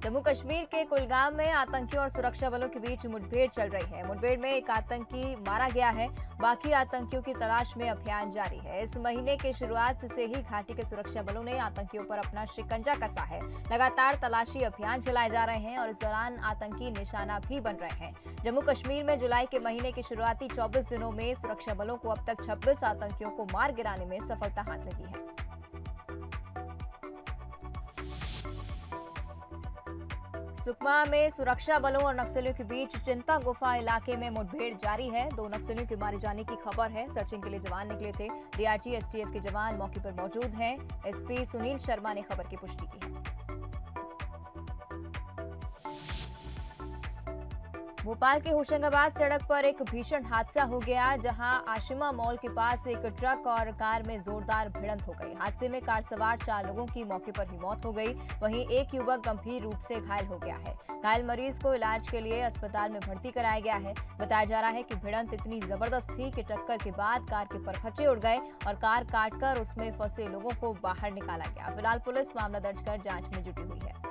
जम्मू कश्मीर के कुलगाम में आतंकियों और सुरक्षा बलों के बीच मुठभेड़ चल रही है। मुठभेड़ में एक आतंकी मारा गया है। बाकी आतंकियों की तलाश में अभियान जारी है। इस महीने की शुरुआत से ही घाटी के सुरक्षा बलों ने आतंकियों पर अपना शिकंजा कसा है। लगातार तलाशी अभियान चलाए जा रहे हैं और इस दौरान आतंकी निशाना भी बन रहे हैं। जम्मू कश्मीर में जुलाई के महीने के शुरुआती 24 दिनों में सुरक्षा बलों को अब तक 26 आतंकियों को मार गिराने में सफलता हाथ लगी है। सुकमा में सुरक्षा बलों और नक्सलियों के बीच चिंता गुफा इलाके में मुठभेड़ जारी है। 2 नक्सलियों के मारे जाने की खबर है। सर्चिंग के लिए जवान निकले थे। डीआरजी एसटीएफ के जवान मौके पर मौजूद हैं। एसपी सुनील शर्मा ने खबर की पुष्टि की है। भोपाल के होशंगाबाद सड़क पर एक भीषण हादसा हो गया, जहां आशिमा मॉल के पास एक ट्रक और कार में जोरदार भिड़ंत हो गई। हादसे में कार सवार 4 लोगों की मौके पर ही मौत हो गई। वहीं एक युवक गंभीर रूप से घायल हो गया है। घायल मरीज को इलाज के लिए अस्पताल में भर्ती कराया गया है। बताया जा रहा है कि भिड़ंत इतनी जबरदस्त थी कि टक्कर के बाद कार के परखच्चे उड़ गए और कार काटकर उसमें फंसे लोगों को बाहर निकाला गया। फिलहाल पुलिस मामला दर्ज कर जांच में जुटी हुई है।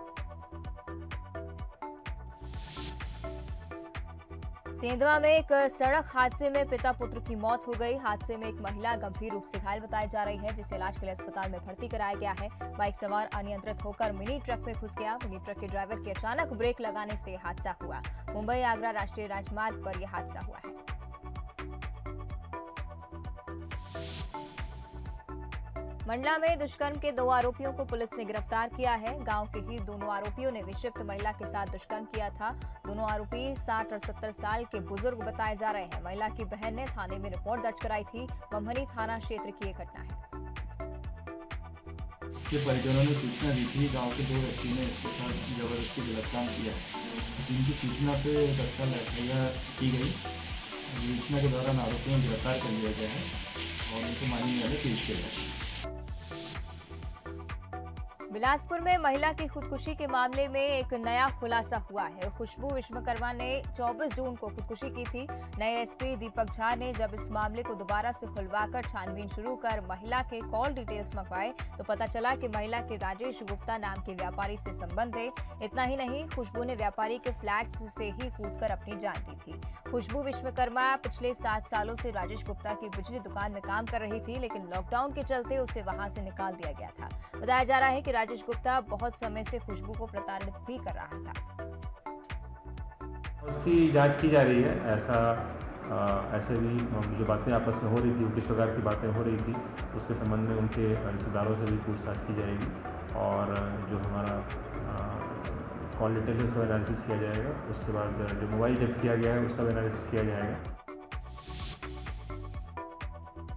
सेंधवा में एक सड़क हादसे में पिता पुत्र की मौत हो गई। हादसे में एक महिला गंभीर रूप से घायल बताई जा रही है, जिसे इलाज के लिए अस्पताल में भर्ती कराया गया है। बाइक सवार अनियंत्रित होकर मिनी ट्रक में घुस गया। मिनी ट्रक के ड्राइवर के अचानक ब्रेक लगाने से हादसा हुआ। मुंबई आगरा राष्ट्रीय राजमार्ग पर यह हादसा हुआ है। मंडला में दुष्कर्म के 2 आरोपियों को पुलिस ने गिरफ्तार किया है। गांव के ही दोनों आरोपियों ने विक्षिप्त महिला के साथ दुष्कर्म किया था। दोनों आरोपी 60 और 70 साल के बुजुर्ग बताए जा रहे हैं। महिला की बहन ने थाने में रिपोर्ट दर्ज कराई थी। ममहनी थाना क्षेत्र की ये घटना है। इसके परिजनों ने सूचना दी थी। गाँव के 2 व्यक्ति ने इसके साथ जबरदस्ती बलात्कार किया। जिनकी सूचना पे तत्काल एफआईआर की गई। सूचना के दौरान आरोपियों को गिरफ्तार कर लिया गया है और उनको माननीय न्यायालय पेश किया गया। बिलासपुर में महिला की खुदकुशी के मामले में एक नया खुलासा हुआ है। खुशबू विश्वकर्मा ने 24 जून को खुदकुशी की थी। नए एसपी दीपक झा ने जब इस मामले को दोबारा से खुलवाकर छानबीन शुरू कर महिला के कॉल डिटेल्स मंगवाए तो पता चला कि महिला के राजेश गुप्ता नाम के व्यापारी से संबंध है। इतना ही नहीं, खुशबू ने व्यापारी के फ्लैट से ही कूदकर अपनी जान दी थी। खुशबू विश्वकर्मा पिछले 7 सालों से राजेश गुप्ता की बिजली दुकान में काम कर रही थी, लेकिन लॉकडाउन के चलते उसे वहां से निकाल दिया गया था। बताया जा रहा है कि राजेश गुप्ता बहुत समय से खुशबू को प्रताड़ित भी कर रहा था। उसकी जांच की जा रही है। ऐसे भी जो बातें आपस में हो रही थी, किस प्रकार की बातें हो रही थी, उसके संबंध में उनके रिश्तेदारों से भी पूछताछ की जाएगी और जो हमारा कॉल डिटेल है उसका एनालिसिस किया जाएगा। उसके बाद जो मोबाइल जब्त किया गया है उसका भी एनालिसिस किया जाएगा।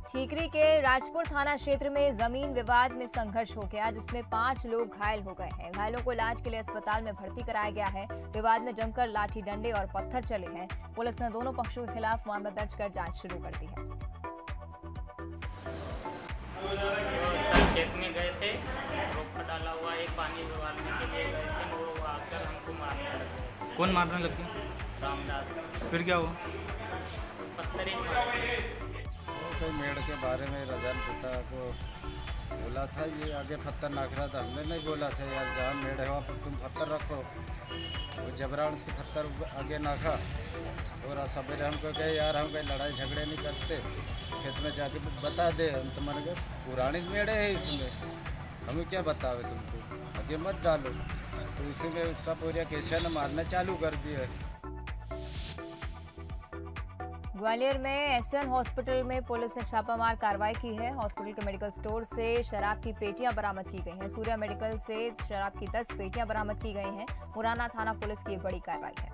ठीकरी के राजपुर थाना क्षेत्र में जमीन विवाद में संघर्ष हो गया, जिसमें 5 लोग घायल हो गए हैं। घायलों को इलाज के लिए अस्पताल में भर्ती कराया गया है। विवाद में जमकर लाठी डंडे और पत्थर चले हैं। पुलिस ने दोनों पक्षों के खिलाफ मामला दर्ज कर जांच शुरू कर दी है। खेत में गए थे, रोका डाला हुआ है, पानी डुबाने के लिए गए थे, वो आकर हमको मारने लगे। कौन मारने लगे? रामदास। फिर क्या हुआ? पत्थर ही मारे। कोई मेड़ के बारे में रजान पिता को बोला था, ये आगे पत्थर नाख रहा था। हमने नहीं बोला था यार जहाँ मेड़ है वहाँ पर तुम पत्थर रखो। वो जबरान से पत्थर आगे नाखा और सवेरे हमको कहे यार हम कहीं लड़ाई झगड़े नहीं करते, खेत में जाके बता दे। हम तो मन गए पुरानी मेड़े है इसमें, हमें क्या बतावे तुमको, आगे मत डालो। तो इसी में उसका पूरा केशा ने मारना चालू कर दिया। ग्वालियर में एसएन हॉस्पिटल में पुलिस ने छापामार कार्रवाई की है। हॉस्पिटल के मेडिकल स्टोर से शराब की पेटियां बरामद की गई हैं। सूर्या मेडिकल से शराब की 10 पेटियां बरामद की गई हैं। मुराना थाना पुलिस की बड़ी कार्रवाई है।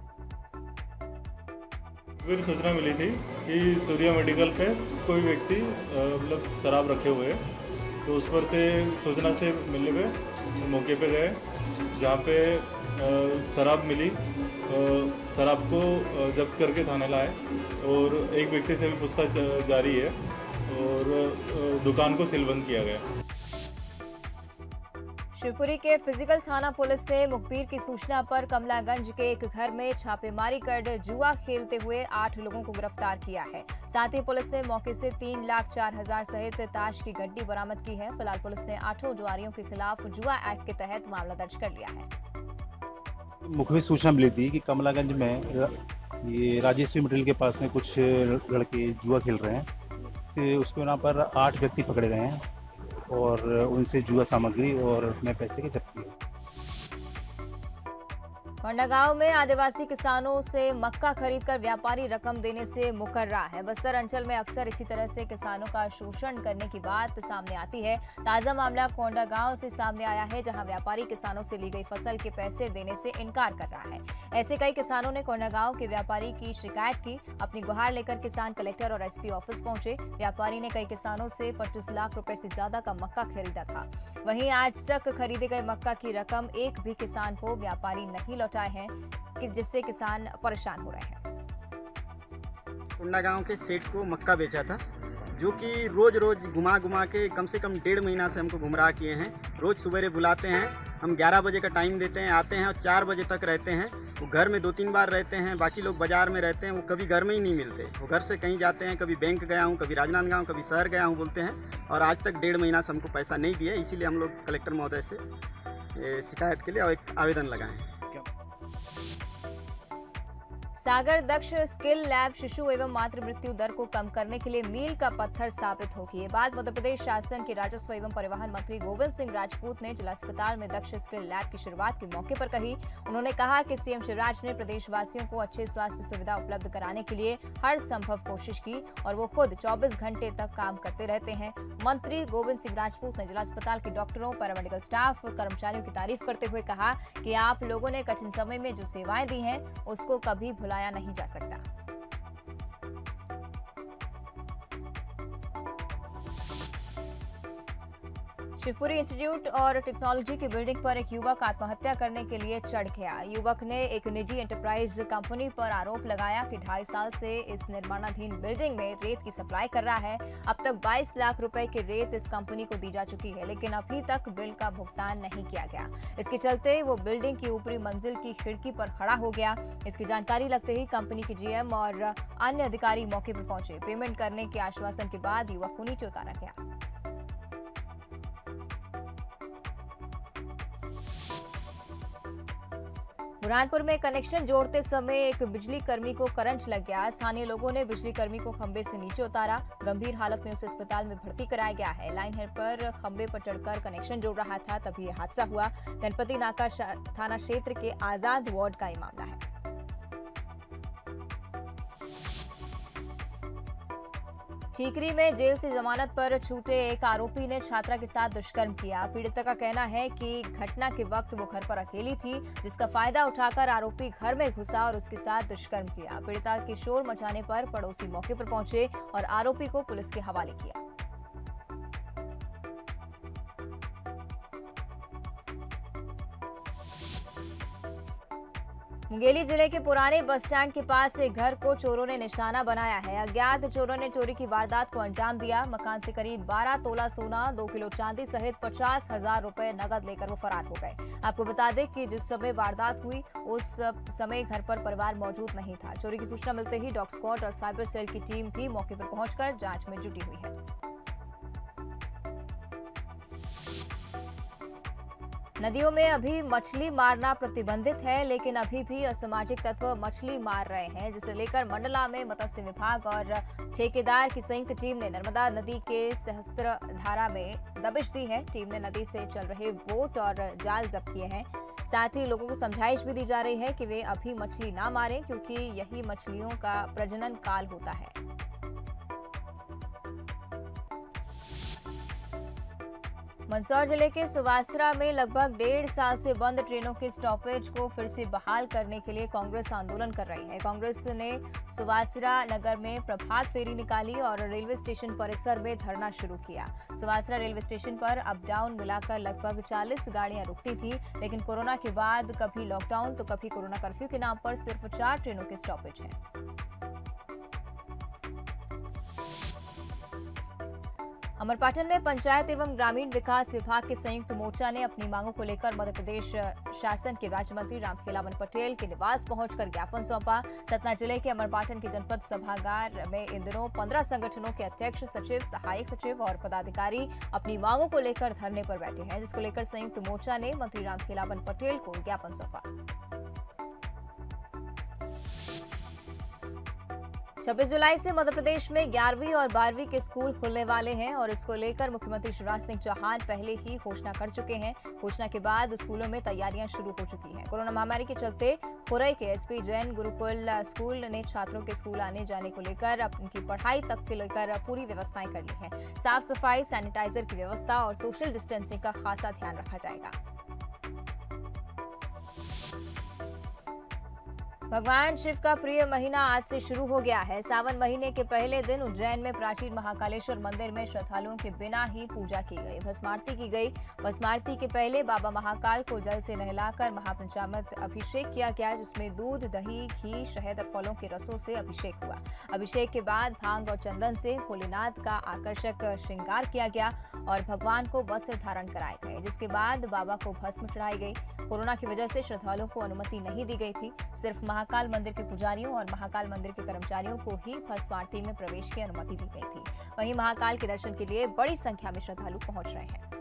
फिर सूचना मिली थी कि सूर्या मेडिकल पे कोई व्यक्ति मतलब शराब रखे हुए हैं, तो उस पर से सूचना से मिलने पे मौके पे गए, जहाँ पे शराब मिली। शराब को जब्त करके थाने लाए और एक व्यक्ति से भी पूछताछ जारी है और दुकान को सीलबंद किया गया। शिवपुरी के फिजिकल थाना पुलिस ने मुखबिर की सूचना पर कमलागंज के एक घर में छापेमारी कर जुआ खेलते हुए 8 लोगों को गिरफ्तार किया है। साथ ही पुलिस ने मौके से 3,04,000 सहित ताश की गड्डी बरामद की है। फिलहाल पुलिस ने 8 जुआरियों के खिलाफ जुआ एक्ट के तहत मामला दर्ज कर लिया है। मुखबिर सूचना मिली थी कि कमलागंज में ये राजेश्वरी मिडिल के पास में कुछ लड़के जुआ खेल रहे हैं, तो उसके वहाँ पर 8 व्यक्ति पकड़े गए हैं और उनसे जुआ सामग्री और नए पैसे की जब्ती है। कोंडागांव में आदिवासी किसानों से मक्का खरीदकर व्यापारी रकम देने से मुकर रहा है। बस्तर अंचल में अक्सर इसी तरह से किसानों का शोषण करने की बात सामने आती है। ताजा मामला कोंडागांव से सामने आया है, जहां व्यापारी किसानों से ली गई फसल के पैसे देने से इनकार कर रहा है। ऐसे कई किसानों ने कोंडागांव के व्यापारी की शिकायत की। अपनी गुहार लेकर किसान कलेक्टर और एसपी ऑफिस पहुंचे। व्यापारी ने कई किसानों से 25 लाख रुपए से ज्यादा का मक्का खरीदा था। वहीं आज तक खरीदे गए मक्का की रकम एक भी किसान को व्यापारी नहीं लौटाए हैं, कि जिससे किसान परेशान हो रहे हैं। कोंडागांव के सेठ को मक्का बेचा था, जो कि रोज रोज घुमा घुमा के कम से कम 1.5 महीना से हमको गुमराह किए हैं। रोज सवेरे बुलाते हैं, हम 11 बजे का टाइम देते हैं, आते हैं और 4 बजे तक रहते हैं। वो घर में 2-3 बार रहते हैं, बाकी लोग बाजार में रहते हैं, वो कभी घर में ही नहीं मिलते। वो घर से कहीं जाते हैं, कभी बैंक गया हूँ, कभी राजनांदगांव, कभी शहर गया हूँ बोलते हैं, और आज तक 1.5 महीना से हमको पैसा नहीं दिए। इसीलिए हम लोग कलेक्टर महोदय से शिकायत के लिए एक आवेदन लगाए हैं। सागर दक्ष स्किल लैब शिशु एवं मातृ मृत्यु दर को कम करने के लिए मील का पत्थर साबित होगी। ये बात मध्य प्रदेश शासन के राजस्व एवं परिवहन मंत्री गोविंद सिंह राजपूत ने जिला अस्पताल में दक्ष स्किल लैब की शुरुआत के मौके पर कही। उन्होंने कहा कि सीएम शिवराज ने प्रदेशवासियों को अच्छी स्वास्थ्य सुविधा उपलब्ध कराने के लिए हर संभव कोशिश की और वो खुद 24 घंटे तक काम करते रहते हैं। मंत्री गोविंद सिंह राजपूत ने जिला अस्पताल के डॉक्टरों, पैरामेडिकल स्टाफ, कर्मचारियों की तारीफ करते हुए कहा कि आप लोगों ने कठिन समय में जो सेवाएं दी हैं उसको कभी भुलाया नहीं जा सकता। शिवपुरी इंस्टीट्यूट और टेक्नोलॉजी की बिल्डिंग पर एक युवक आत्महत्या करने के लिए चढ़ गया। युवक ने एक निजी एंटरप्राइज कंपनी पर आरोप लगाया कि 2.5 साल से इस निर्माणाधीन बिल्डिंग में रेत की सप्लाई कर रहा है। अब तक 22 लाख रुपए की रेत इस कंपनी को दी जा चुकी है, लेकिन अभी तक बिल का भुगतान नहीं किया गया। इसके चलते वो बिल्डिंग की ऊपरी मंजिल की खिड़की पर खड़ा हो गया। इसकी जानकारी लगते ही कंपनी के जीएम और अन्य अधिकारी मौके पर पहुंचे। पेमेंट करने के आश्वासन के बाद युवक को नीचे उतारा गया। बुरहानपुर में कनेक्शन जोड़ते समय एक बिजली कर्मी को करंट लग गया। स्थानीय लोगों ने बिजली कर्मी को खंबे से नीचे उतारा। गंभीर हालत में उसे अस्पताल में भर्ती कराया गया है। लाइन हेड पर खंबे पर चढ़कर कनेक्शन जोड़ रहा था, तभी यह हादसा हुआ। गणपति नाका थाना क्षेत्र के आजाद वार्ड का ये मामला है। ठीकरी में जेल से जमानत पर छूटे एक आरोपी ने छात्रा के साथ दुष्कर्म किया। पीड़िता का कहना है कि घटना के वक्त वो घर पर अकेली थी, जिसका फायदा उठाकर आरोपी घर में घुसा और उसके साथ दुष्कर्म किया। पीड़िता के शोर मचाने पर पड़ोसी मौके पर पहुंचे और आरोपी को पुलिस के हवाले किया। मुंगेली जिले के पुराने बस स्टैंड के पास एक घर को चोरों ने निशाना बनाया है। अज्ञात चोरों ने चोरी की वारदात को अंजाम दिया। मकान से करीब 12 तोला सोना, 2 किलो चांदी सहित 50,000 रुपए नकद लेकर वो फरार हो गए। आपको बता दें कि जिस समय वारदात हुई उस समय घर पर परिवार मौजूद नहीं था। चोरी की सूचना मिलते ही डॉग स्क्वाड और साइबर सेल की टीम भी मौके पर पहुंचकर जांच में जुटी हुई है। नदियों में अभी मछली मारना प्रतिबंधित है, लेकिन अभी भी असामाजिक तत्व मछली मार रहे हैं, जिसे लेकर मंडला में मत्स्य विभाग और ठेकेदार की संयुक्त टीम ने नर्मदा नदी के सहस्त्रधारा में दबिश दी है। टीम ने नदी से चल रहे बोट और जाल जब्त किए हैं। साथ ही लोगों को समझाइश भी दी जा रही है कि वे अभी मछली ना मारें, क्योंकि यही मछलियों का प्रजनन काल होता है। मंदसौर जिले के सुवासरा में लगभग 1.5 साल से बंद ट्रेनों के स्टॉपेज को फिर से बहाल करने के लिए कांग्रेस आंदोलन कर रही है। कांग्रेस ने सुवासरा नगर में प्रभात फेरी निकाली और रेलवे स्टेशन परिसर में धरना शुरू किया। सुवासरा रेलवे स्टेशन पर अप डाउन मिलाकर लगभग 40 गाड़ियां रुकती थी, लेकिन कोरोना के बाद कभी लॉकडाउन तो कभी कोरोना कर्फ्यू के नाम पर सिर्फ 4 ट्रेनों के स्टॉपेज हैं। अमरपाटन में पंचायत एवं ग्रामीण विकास विभाग के संयुक्त मोर्चा ने अपनी मांगों को लेकर मध्य प्रदेश शासन के राज्य मंत्री रामखेलावन पटेल के निवास पहुंचकर ज्ञापन सौंपा। सतना जिले के अमरपाटन के जनपद सभागार में इन दिनों 15 संगठनों के अध्यक्ष, सचिव, सहायक सचिव और पदाधिकारी अपनी मांगों को लेकर धरने पर बैठे हैं, जिसको लेकर संयुक्त मोर्चा ने मंत्री रामखेलावन पटेल को ज्ञापन सौंपा। 26 जुलाई से मध्य प्रदेश में 11वीं और 12वीं के स्कूल खुलने वाले हैं और इसको लेकर मुख्यमंत्री शिवराज सिंह चौहान पहले ही घोषणा कर चुके हैं। घोषणा के बाद स्कूलों में तैयारियां शुरू हो चुकी हैं। कोरोना महामारी के चलते खुरई के एसपी जैन गुरुकुल स्कूल ने छात्रों के स्कूल आने जाने को लेकर उनकी पढ़ाई तक के लेकर पूरी व्यवस्थाएं कर ली हैं। साफ सफाई, सैनिटाइजर की व्यवस्था और सोशल डिस्टेंसिंग का खासा ध्यान रखा जाएगा। भगवान शिव का प्रिय महीना आज से शुरू हो गया है। सावन महीने के पहले दिन उज्जैन में प्राचीन महाकालेश्वर मंदिर में श्रद्धालुओं के बिना ही पूजा की गई, भस्मारती की गई। भस्मारती के पहले बाबा महाकाल को जल से नहलाकर महापंचामृत अभिषेक किया गया, जिसमें दूध, दही, घी, शहद और फलों के रसों से अभिषेक हुआ। अभिषेक के बाद भांग और चंदन से भोलेनाथ का आकर्षक श्रृंगार किया गया और भगवान को वस्त्र धारण कराए गए, जिसके बाद बाबा को भस्म चढ़ाई गई। कोरोना की वजह से श्रद्धालुओं को अनुमति नहीं दी गई थी। सिर्फ महाकाल मंदिर के पुजारियों और महाकाल मंदिर के कर्मचारियों को ही भस्म आरती में प्रवेश की अनुमति दी गई थी। वहीं महाकाल के दर्शन के लिए बड़ी संख्या में श्रद्धालु पहुंच रहे हैं।